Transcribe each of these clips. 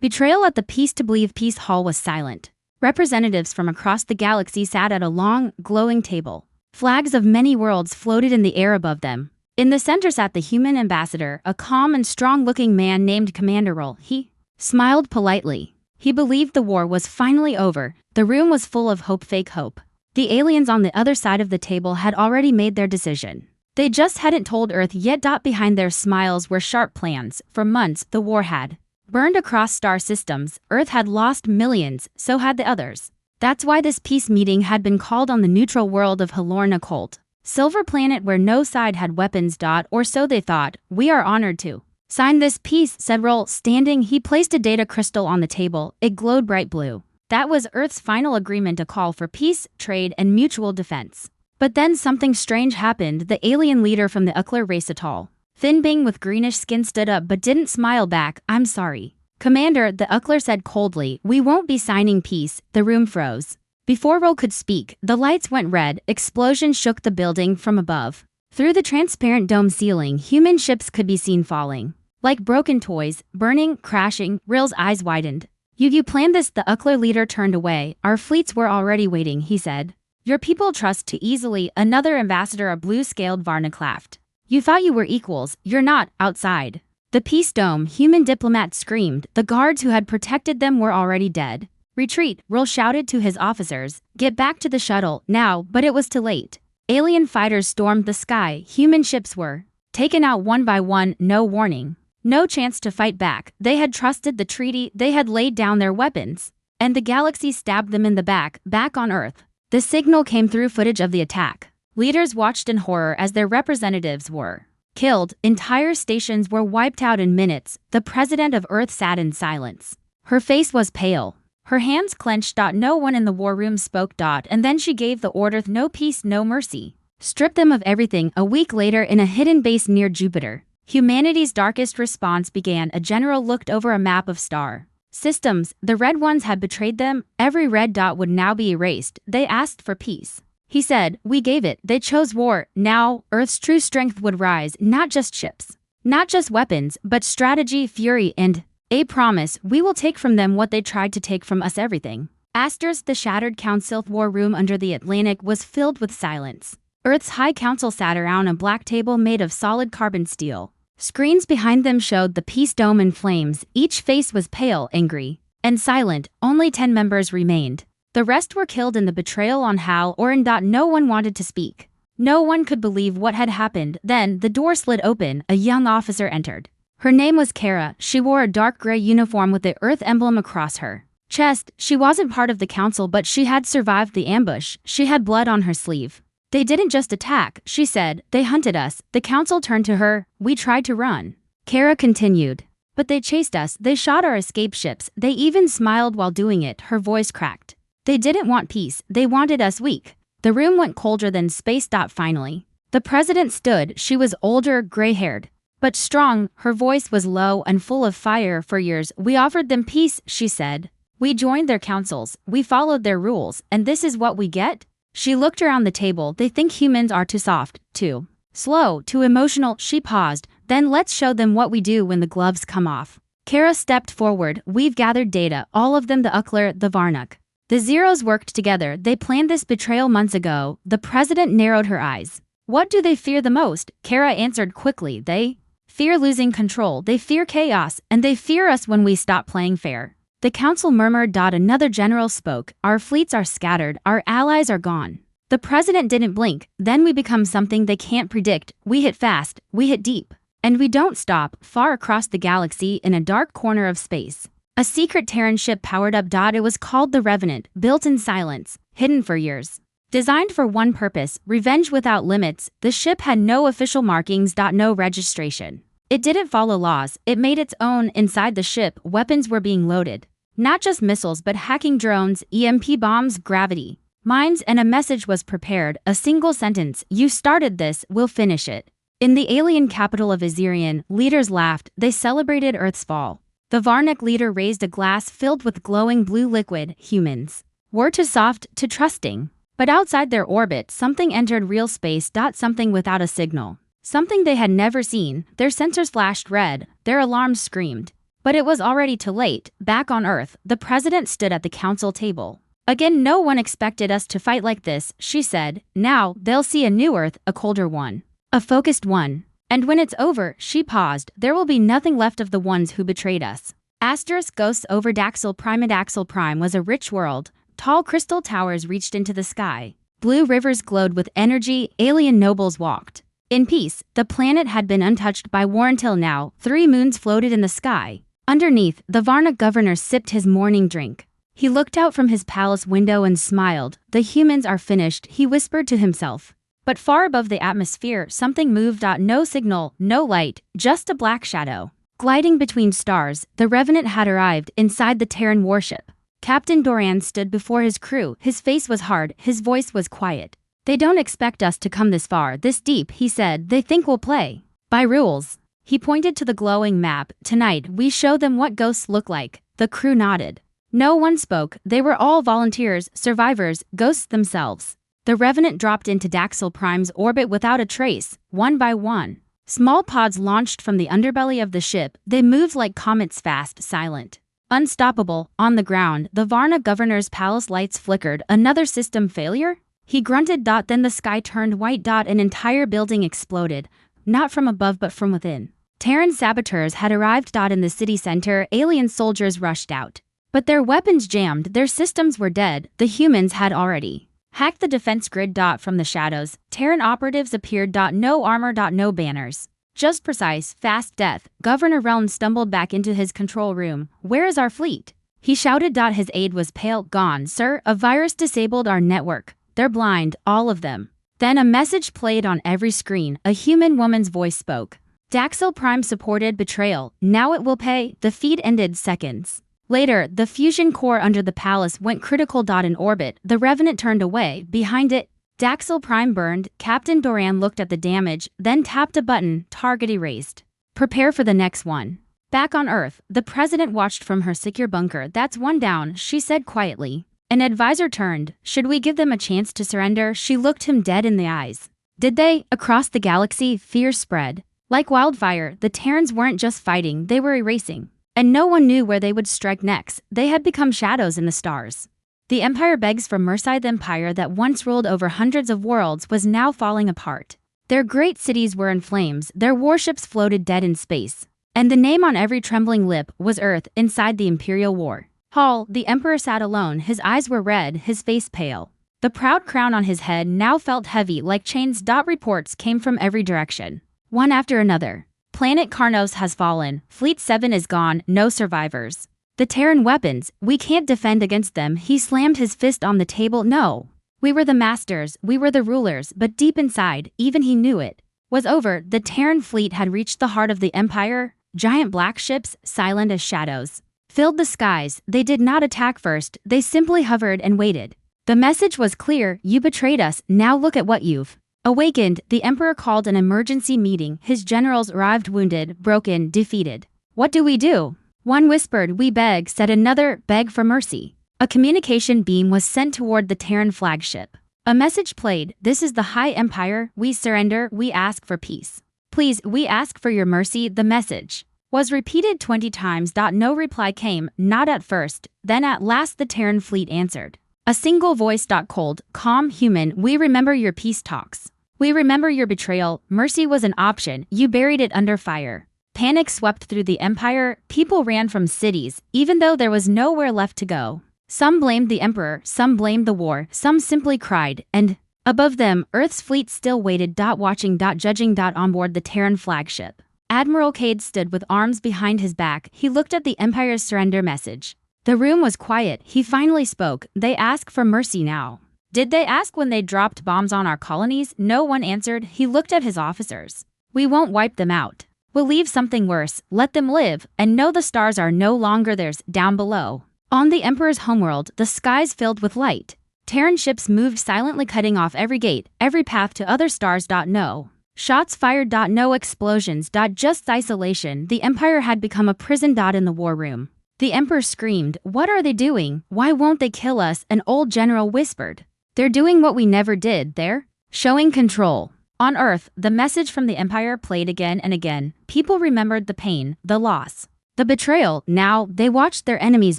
Betrayal at the Peace to Believe Peace Hall was silent. Representatives from across the galaxy sat at a long, glowing table. Flags of many worlds floated in the air above them. In the center sat the human ambassador, a calm and strong-looking man named Commander Roll. He smiled politely. He believed the war was finally over. The room was full of hope, fake hope. The aliens on the other side of the table had already made their decision. They just hadn't told Earth yet. Behind their smiles were sharp plans. For months, the war had burned across star systems. Earth had lost millions, so had the others. That's why this peace meeting had been called on the neutral world of Halorna Colt, Silver Planet, where no side had weapons. Or so they thought. We are honored to sign this peace, said Roll, standing. He placed a data crystal on the table. It glowed bright blue. That was Earth's final agreement, a call for peace, trade, and mutual defense. But then something strange happened. The alien leader from the Uckler race, a tall, thin being with greenish skin, stood up but didn't smile back. I'm sorry, Commander, the Uckler said coldly. We won't be signing peace. The room froze. Before Roll could speak, the lights went red. Explosions shook the building from above. Through the transparent dome ceiling, human ships could be seen falling like broken toys, burning, crashing. Rill's eyes widened. You planned this? The Uckler leader turned away. Our fleets were already waiting, he said. Your people trust too easily. Another ambassador, a blue-scaled Varnak, laughed. You thought you were equals. You're not. Outside the peace dome, human diplomats screamed. The guards who had protected them were already dead. Retreat, Roll shouted to his officers. Get back to the shuttle, now. But it was too late. Alien fighters stormed the sky. Human ships were taken out one by one. No warning. No chance to fight back. They had trusted the treaty. They had laid down their weapons. And the galaxy stabbed them in the back on Earth. The signal came through footage of the attack. Leaders watched in horror as their representatives were killed. Entire stations were wiped out in minutes. The president of Earth sat in silence. Her face was pale. Her hands clenched. No one in the war room spoke. And then she gave the order: no peace, no mercy. Strip them of everything. A week later, in a hidden base near Jupiter, humanity's darkest response began. A general looked over a map of star systems. The red ones had betrayed them. Every red dot would now be erased. They asked for peace. He said, we gave it. They chose war. Now, Earth's true strength would rise. Not just ships, not just weapons, but strategy, fury, and a promise. We will take from them what they tried to take from us: everything. Asters, the shattered council war room under the Atlantic, was filled with silence. Earth's High Council sat around a black table made of solid carbon steel. Screens behind them showed the peace dome in flames. Each face was pale, angry, and silent. Only 10 members remained. The rest were killed in the betrayal on Hal or in. No one wanted to speak. No one could believe what had happened. Then the door slid open. A young officer entered. Her name was Kara. She wore a dark gray uniform with the Earth emblem across her chest. She wasn't part of the council, but she had survived the ambush. She had blood on her sleeve. They didn't just attack, she said. They hunted us. The council turned to her. We tried to run, Kara continued. But they chased us. They shot our escape ships. They even smiled while doing it. Her voice cracked. They didn't want peace. They wanted us weak. The room went colder than space. Finally, the president stood. She was older, gray-haired, but strong. Her voice was low and full of fire. For years, we offered them peace, she said. We joined their councils. We followed their rules. And this is what we get? She looked around the table. They think humans are too soft, too slow, too emotional. She paused. Then let's show them what we do when the gloves come off. Kara stepped forward. We've gathered data. All of them, the Uckler, the Varnak. The Zeros worked together. They planned this betrayal months ago. The president narrowed her eyes. What do they fear the most? Kara answered quickly. They fear losing control. They fear chaos. And they fear us when we stop playing fair. The council murmured. Another general spoke. Our fleets are scattered. Our allies are gone. The president didn't blink. Then we become something they can't predict. We hit fast. We hit deep. And we don't stop. Far across the galaxy, in a dark corner of space, a secret Terran ship powered up. It was called the Revenant, built in silence, hidden for years. Designed for one purpose: revenge without limits. The ship had no official markings. No registration. It didn't follow laws. It made its own. Inside the ship, weapons were being loaded. Not just missiles, but hacking drones, EMP bombs, gravity mines, and a message was prepared. A single sentence: you started this, we'll finish it. In the alien capital of Azirian, leaders laughed. They celebrated Earth's fall. The Varnak leader raised a glass filled with glowing blue liquid. Humans were too soft, too trusting. But outside their orbit, something entered real space. Something without a signal. Something they had never seen. Their sensors flashed red. Their alarms screamed. But it was already too late. Back on Earth, the president stood at the council table. Again, no one expected us to fight like this, she said. Now, they'll see a new Earth, a colder one. A focused one. And when it's over, she paused, there will be nothing left of the ones who betrayed us. Asterisk ghosts over Daxel Prime. Daxel Prime was a rich world. Tall crystal towers reached into the sky. Blue rivers glowed with energy. Alien nobles walked in peace. The planet had been untouched by war until now. 3 moons floated in the sky. Underneath, the Varna governor sipped his morning drink. He looked out from his palace window and smiled. The humans are finished, he whispered to himself. But far above the atmosphere, something moved. No signal, no light, just a black shadow. Gliding between stars, the Revenant had arrived inside the Terran warship. Captain Doran stood before his crew. His face was hard, his voice was quiet. They don't expect us to come this far, this deep, he said. They think we'll play by rules. He pointed to the glowing map. Tonight, we show them what ghosts look like. The crew nodded. No one spoke. They were all volunteers, survivors, ghosts themselves. The Revenant dropped into Daxel Prime's orbit without a trace, one by one. Small pods launched from the underbelly of the ship. They moved like comets, fast, silent, unstoppable. On the ground, the Varna governor's palace lights flickered. Another system failure? He grunted. Then the sky turned white. An entire building exploded. Not from above but from within. Terran saboteurs had arrived. In the city center, alien soldiers rushed out. But their weapons jammed, their systems were dead. The humans had already hacked the defense grid. From the shadows, Terran operatives appeared. No armor. No banners. Just precise, fast death. Governor Reln stumbled back into his control room. Where is our fleet? He shouted. His aide was pale. Gone, sir. A virus disabled our network. They're blind, all of them. Then a message played on every screen. A human woman's voice spoke. Daxel Prime supported Betrayal. Now it will pay. The feed ended seconds later. The fusion core under the palace went critical. In orbit, the Revenant turned away. Behind it, Daxel Prime burned. Captain Doran looked at the damage, then tapped a button. Target erased. Prepare for the next one. Back on Earth, the president watched from her secure bunker. That's one down, she said quietly. An advisor turned. Should we give them a chance to surrender? She looked him dead in the eyes. Did they? Across the galaxy, fear spread. Like wildfire, the Terrans weren't just fighting, they were erasing. And no one knew where they would strike next. They had become shadows in the stars. The Empire begs for mercy. The empire that once ruled over hundreds of worlds was now falling apart. Their great cities were in flames, their warships floated dead in space. And the name on every trembling lip was Earth inside the Imperial War Hall. The Emperor sat alone, his eyes were red, his face pale. The proud crown on his head now felt heavy like chains. Reports came from every direction, one after another. Planet Karnos has fallen, Fleet 7 is gone, no survivors. The Terran weapons, we can't defend against them. He slammed his fist on the table. No. We were the masters, we were the rulers, but deep inside, even he knew it was over. The Terran fleet had reached the heart of the Empire. Giant black ships, silent as shadows, filled the skies. They did not attack first, they simply hovered and waited. The message was clear, you betrayed us, now look at what you've awakened. The Emperor called an emergency meeting. His generals arrived wounded, broken, defeated. What do we do? One whispered, we beg, said another, beg for mercy. A communication beam was sent toward the Terran flagship. A message played, this is the High Empire, we surrender, we ask for peace. Please, we ask for your mercy. The message was repeated 20 times. No reply came, not at first, then at last the Terran fleet answered. A single voice. Cold, calm, human, we remember your peace talks. We remember your betrayal. Mercy was an option, you buried it under fire. Panic swept through the Empire. People ran from cities, even though there was nowhere left to go. Some blamed the Emperor, some blamed the war, some simply cried, and above them, Earth's fleet still waited. Watching, judging. On board the Terran flagship, Admiral Cade stood with arms behind his back. He looked at the Empire's surrender message. The room was quiet. He finally spoke. They ask for mercy now. Did they ask when they dropped bombs on our colonies? No one answered. He looked at his officers. We won't wipe them out. We'll leave something worse. Let them live, and know the stars are no longer theirs. Down below, on the Emperor's homeworld, the skies filled with light. Terran ships moved silently, cutting off every gate, every path to other stars. No shots fired. No explosions. Just isolation. The Empire had become a prison. In the war room, the Emperor screamed, what are they doing? Why won't they kill us? An old general whispered. They're doing what we never did. They're showing control. On Earth, the message from the Empire played again and again. People remembered the pain, the loss, The betrayal, now, they watched their enemies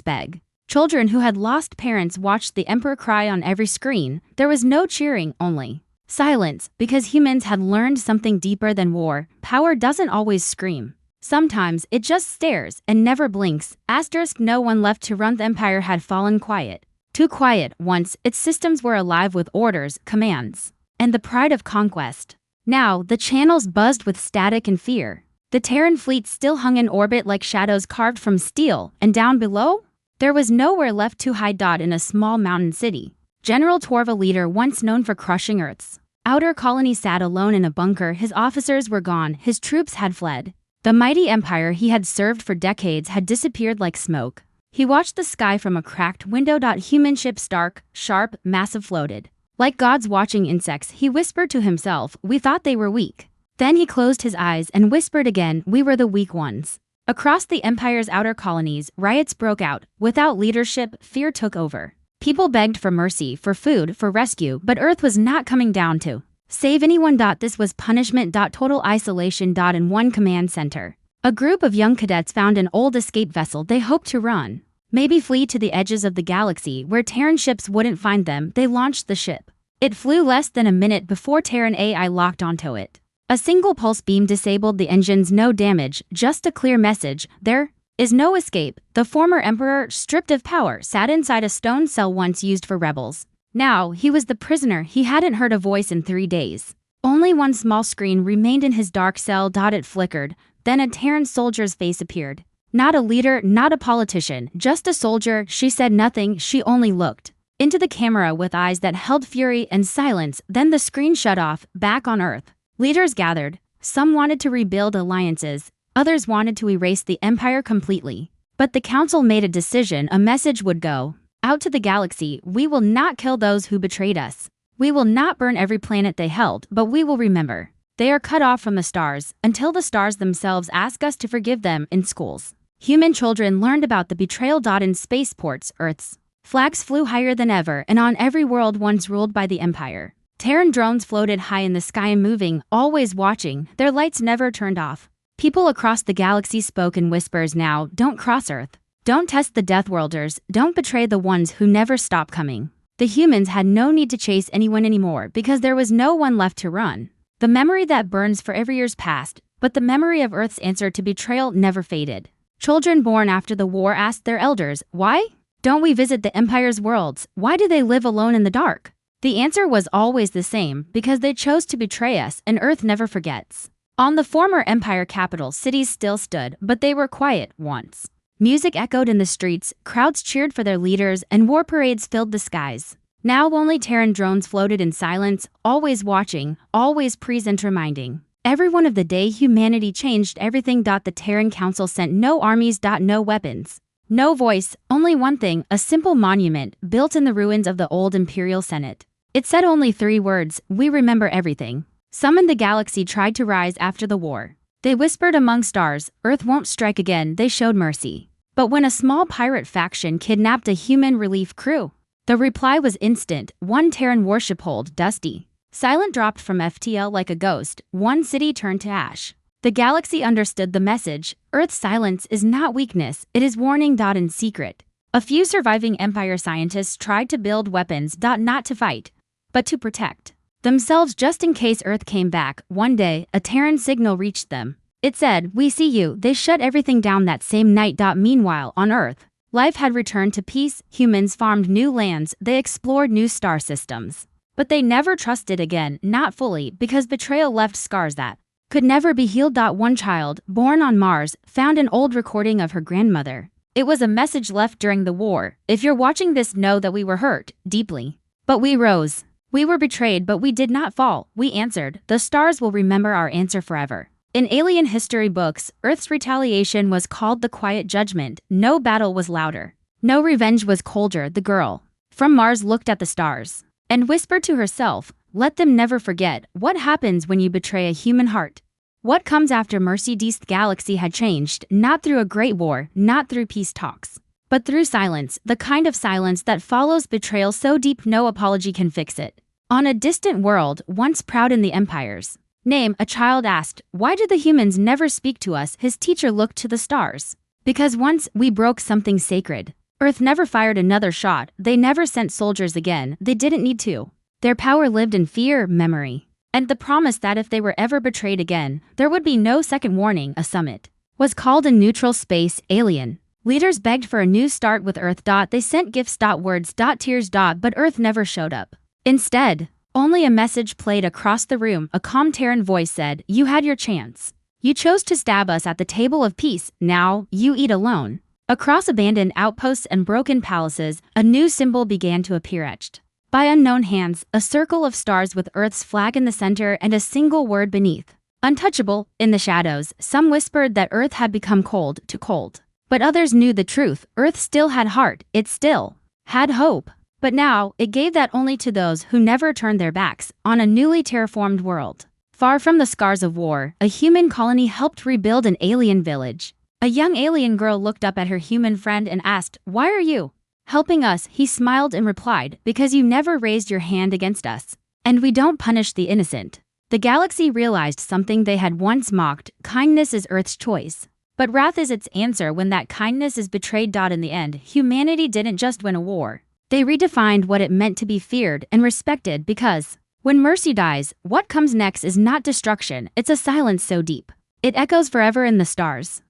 beg. Children who had lost parents watched the emperor cry on every screen. There was no cheering, only silence, because humans had learned something deeper than war. Power doesn't always scream. Sometimes it just stares and never blinks. Asterisk, no one left to run the empire had fallen quiet. Too quiet. Once, its systems were alive with orders, commands, and the pride of conquest. Now, the channels buzzed with static and fear. The Terran fleet still hung in orbit like shadows carved from steel, and down below? There was nowhere left to hide. In a small mountain city, General Torva, leader once known for crushing Earth's outer colony, sat alone in a bunker. His officers were gone, his troops had fled. The mighty empire he had served for decades had disappeared like smoke. He watched the sky from a cracked window. Human ships, dark, sharp, massive, floated like gods watching insects. He whispered to himself, "We thought they were weak." Then he closed his eyes and whispered again, "We were the weak ones." Across the empire's outer colonies, riots broke out. Without leadership, fear took over. People begged for mercy, for food, for rescue, but Earth was not coming down to save anyone. This was punishment. Total isolation. In one command center, a group of young cadets found an old escape vessel. They hoped to run, maybe flee to the edges of the galaxy where Terran ships wouldn't find them. They launched the ship. It flew less than a minute before Terran AI locked onto it. A single pulse beam disabled the engines. No damage, just a clear message: there is no escape. The former emperor, stripped of power, sat inside a stone cell once used for rebels. Now, he was the prisoner. He hadn't heard a voice in 3 days. Only one small screen remained in his dark cell. It flickered. Then a Terran soldier's face appeared. Not a leader, not a politician, just a soldier. She said nothing, she only looked into the camera with eyes that held fury and silence. Then the screen shut off. Back on Earth, leaders gathered. Some wanted to rebuild alliances, others wanted to erase the empire completely. But the council made a decision. A message would go out to the galaxy: we will not kill those who betrayed us. We will not burn every planet they held, but we will remember. They are cut off from the stars, until the stars themselves ask us to forgive them. In schools, human children learned about the betrayal. In spaceports, Earth's flags flew higher than ever, and on every world once ruled by the empire, Terran drones floated high in the sky, moving, always watching. Their lights never turned off. People across the galaxy spoke in whispers now: don't cross Earth. Don't test the Death Worlders. Don't betray the ones who never stop coming. The humans had no need to chase anyone anymore because there was no one left to run. The memory that burns forever years passed, but the memory of Earth's answer to betrayal never faded. Children born after the war asked their elders, "Why don't we visit the Empire's worlds? Why do they live alone in the dark?" The answer was always the same: because they chose to betray us, and Earth never forgets. On the former Empire capital, cities still stood, but they were quiet. Once music echoed in the streets, crowds cheered for their leaders, and war parades filled the skies. Now only Terran drones floated in silence, always watching, always present, reminding everyone of the day humanity changed everything. The Terran Council sent no armies, no weapons, no voice, only one thing: a simple monument built in the ruins of the old Imperial Senate. It said only 3 words: we remember everything. Some in the galaxy tried to rise after the war. They whispered among stars, Earth won't strike again. They showed mercy. But when a small pirate faction kidnapped a human relief crew, the reply was instant. One Terran warship hold, dusty, silent, dropped from FTL like a ghost. One city turned to ash. The galaxy understood the message. Earth's silence is not weakness, it is warning. In secret, a few surviving Empire scientists tried to build weapons. Not to fight, but to protect themselves, just in case Earth came back. One day, a Terran signal reached them. It said, "We see you." They shut everything down that same night. Meanwhile, on Earth, life had returned to peace. Humans farmed new lands, they explored new star systems. But they never trusted again, not fully, because betrayal left scars that could never be healed. One child, born on Mars, found an old recording of her grandmother. It was a message left during the war: "If you're watching this, know that we were hurt, deeply. But we rose. We were betrayed, but we did not fall. We answered. The stars will remember our answer forever." In alien history books, Earth's retaliation was called the Quiet Judgment. No battle was louder. No revenge was colder. The girl from Mars looked at the stars and whispered to herself, "Let them never forget what happens when you betray a human heart. What comes after mercy." This galaxy had changed, not through a great war, not through peace talks, but through silence, the kind of silence that follows betrayal so deep no apology can fix it. On a distant world, once proud in the Empire's name, a child asked, "Why did the humans never speak to us?" His teacher looked to the stars. Because once we broke something sacred, Earth never fired another shot, they never sent soldiers again, they didn't need to. Their power lived in fear, memory, and the promise that if they were ever betrayed again, there would be no second warning. A summit was called a neutral space alien. Leaders begged for a new start with Earth. They sent gifts. Words. Tears. But Earth never showed up. Instead, only a message played across the room. A calm Terran voice said, "You had your chance. You chose to stab us at the table of peace. Now, you eat alone." Across abandoned outposts and broken palaces, a new symbol began to appear etched by unknown hands, a circle of stars with Earth's flag in the center and a single word beneath. Untouchable. In the shadows, some whispered that Earth had become cold, too cold. But others knew the truth. Earth still had heart, it still had hope. But now, it gave that only to those who never turned their backs on a newly terraformed world. Far from the scars of war, a human colony helped rebuild an alien village. A young alien girl looked up at her human friend and asked, "Why are you helping us?" He smiled and replied, "Because you never raised your hand against us. And we don't punish the innocent." The galaxy realized something they had once mocked: kindness is Earth's choice. But wrath is its answer when that kindness is betrayed. In the end, humanity didn't just win a war. They redefined what it meant to be feared and respected, because when mercy dies, what comes next is not destruction, it's a silence so deep it echoes forever in the stars.